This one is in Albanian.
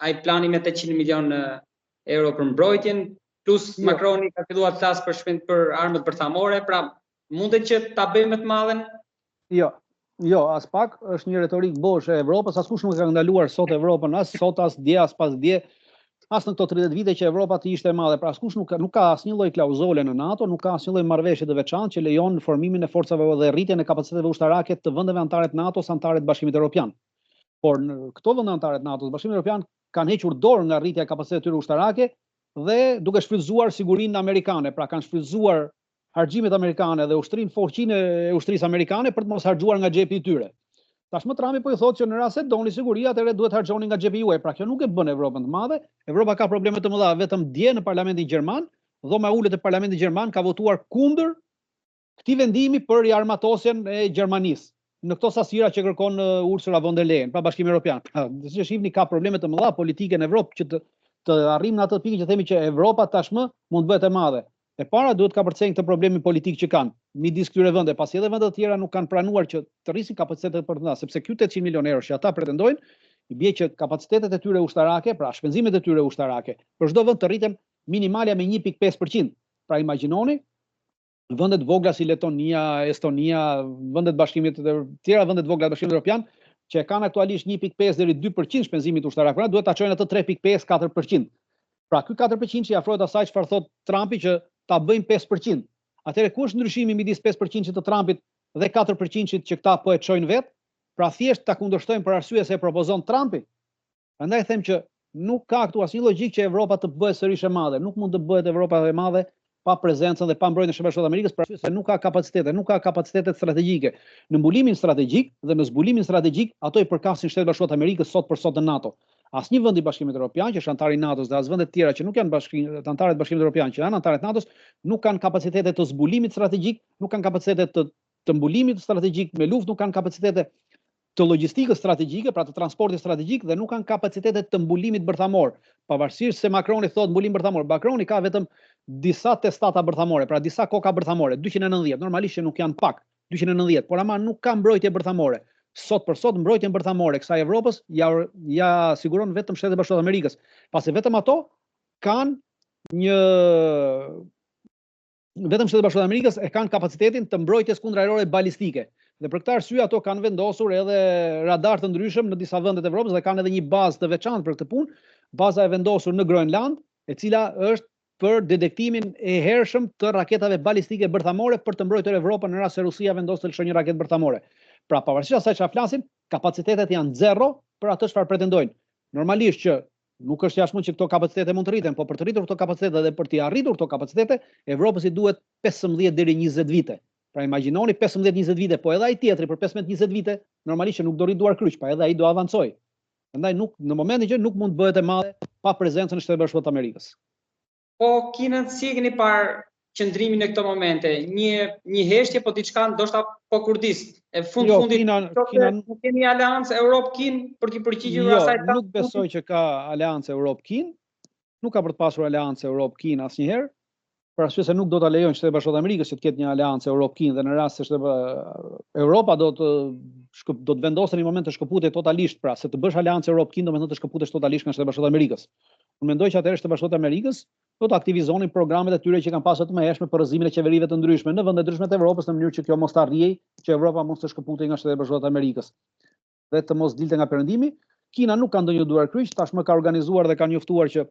ai plani me 800 milion euro për mbrojtjen, plus Macroni ka filluar të flasë për armët bërthamore, pra mundet që ta bëjmë më të madhen? Jo, as pak, është një retorik bosh e Evropës, askush nuk ka ndaluar sot Evropën, as sot, as dje, as pas dje, as në këto 30 vite që Evropa të ishte e madhe. Pra askush nuk ka asnjë lloj klauzole në NATO, nuk ka asnjë lloj marrëveshje të veçantë që lejon formimin e forcave dhe rritjen e kapaciteteve ushtarake të vendeve anëtare të NATO-s, anëtare të Bashkimit Evropian. Por në këto vende anëtare të NATO-s, Bashkimi Evropian kanë hequr dorë nga rritja e kapacitetit tyre ushtarake dhe duke shfrytzuar sigurinë amerikane, pra kanë shfrytzuar harxhimet amerikane dhe fuqinë e ushtrisë amerikane për të mos harxhuar nga xhepi i tyre. Tashmë Trumpi po i thotë që në rast se doni siguri, atëherë duhet harxhoni nga xhepi juaj. Pra kjo nuk e bën Evropën të madhe. Evropa ka probleme të mëdha. Vetëm dje në Parlamentin Gjerman, dhoma e ulët e Parlamentit Gjerman ka votuar kundër këtij vendimi për riarmatosjen e Gjermanisë në këto sasira që kërkon Ursula von der Leyen, pra Bashkimi Evropian. Siç e shihni, ka probleme të mëdha politike në Evropë që të arrijmë në atë pikë që themi që Evropa tashmë mund të bëhet e madhe. E para duhet ka përcjellë këtë problemin politik që kanë midis këtyre vende, pasi edhe vendet të tjera nuk kanë pranuar që të rrisin kapacitetet për të ndar, sepse ky 800 milion euro që ata pretendojnë, i bie që kapacitetet e tyre ushtarake, pra shpenzimet e tyre ushtarake, për çdo vend të rriten minimalja me 1.5%. Pra imagjinoni vendet vogla si Letonia, Estonia, vendet bashkimit të tjera vendet vogla të Bashkimit Evropian që kanë aktualisht 1.5 deri 2% shpenzimit ushtarak, pra duhet ta çojnë atë 3.5-4%. Pra ky 4% që i afrohet asaj çfarë thot Trumpi që ta bëjmë 5%. Atëherë ku është ndryshimi midis 5% të Trumpit dhe 4% që këta po e çojnë vet? Pra thjesht ta kundërshtojmë për arsye se e propozon Trumpi. Prandaj them që nuk ka këtu asnjë logjik që Evropa të bëhet sërish e madhe. Nuk mund të bëhet Evropa e madhe pa prezencën dhe pa mbrojtjen e Shtetit Amerikës, për arsye se nuk ka kapacitete strategjike. Në mbulimin strategjik dhe në zbulimin strategjik, ato i përkasin Shtetit Bashkuar të Amerikës sot për sot në NATO. Asnjë vend i Bashkimit Evropian që është antar i NATO-s dhe as vende të tjera që nuk janë antarë të Bashkimit Evropian, që janë antarë të NATO-s, nuk kanë kapacitete të zbulimit strategjik, nuk kanë kapacitete të mbulimit strategjik me luftë, nuk kanë kapacitete të logjistikës strategjike, pra të transportit strategjik, dhe nuk kanë kapacitete të mbulimit bërthamor. Pavarësisht se Macroni thotë mbulim bërthamor, Macroni ka vetëm disa testata bërthamore, pra disa koka bërthamore, 290, normalisht që nuk janë pak, 290, por ama nuk ka mbrojtje bërthamore. Sot për sot mbrojtjen bërthamore kësaj Evropës ja siguron vetëm Shtetet e Bashkuara të Amerikës, pasi vetëm ato kanë vetëm Shtetet e Bashkuara të Amerikës e kanë kapacitetin të mbrojtjes kundërajrore balistike. Dhe për këtë arsye ato kanë vendosur edhe radar të ndryshëm në disa vende të Evropës dhe kanë edhe një bazë të veçantë për këtë punë. Baza e vendosur në Groenland, e cila është për detektimin e hershëm të raketave balistike bërthamore për të mbrojtur Evropën në rast se Rusia vendos të lëshojë një raketë bërthamore. Pra pavarësisht asaj çfarë flasin, kapacitetet janë zero për atë çfarë pretendojnë. Normalisht që nuk është jashtëmund që këto kapacitete mund të rriten, por për të rritur këto kapacitete dhe për të arritur këto kapacitete, Evropës i duhet 15 deri 20 vite. Pra imagjinoni 15-20 vite, po edhe ai tjetri për 15-20 vite, normalisht që nuk do rrit duar kryq, pa edhe ai do avancojë. Prandaj në momentin që nuk mund të bëhet e madhe pa prezencën e Shtetit Bashkuar të Amerikës. Po Kinën si e keni parë qëndrimin në këto momente? Një heshtje, po diçka ndoshta po kurdist. E fundit nuk kemi aleancë Europë-Kinë për të përgjigjur asaj. Jo, nuk besoj që ka aleancë Europë-Kinë. Nuk ka për të pasur aleancë Europë-Kinë asnjëherë. Për arsye se nuk do ta lejojnë Shtetet Bashkuara të Amerikës që të ketë një aleancë Europë-Kinë dhe në rast se Europa do të vendosë në një moment të shkëputej totalisht, pra se të bësh aleancë Europë-Kinë do të thotë të shkëputesh totalisht nga Shtetet Bashkuara të Amerikës. Unë mendoj që atëherë Shtetet Bashkuara të Amerikës do të aktivizonin programet e tyre që kanë pasur të mëhershme për rrëzimin e qeverive të ndryshme në vende ndryshme të Evropës në mënyrë që kjo mos të arrijë që Evropa mos të shkëputej nga Shtetet Bashkuara të Amerikës dhe të mos dilte nga perëndimi. Kina nuk ka ndonjë duar kryq, tashmë ka organizuar dhe ka njoftuar që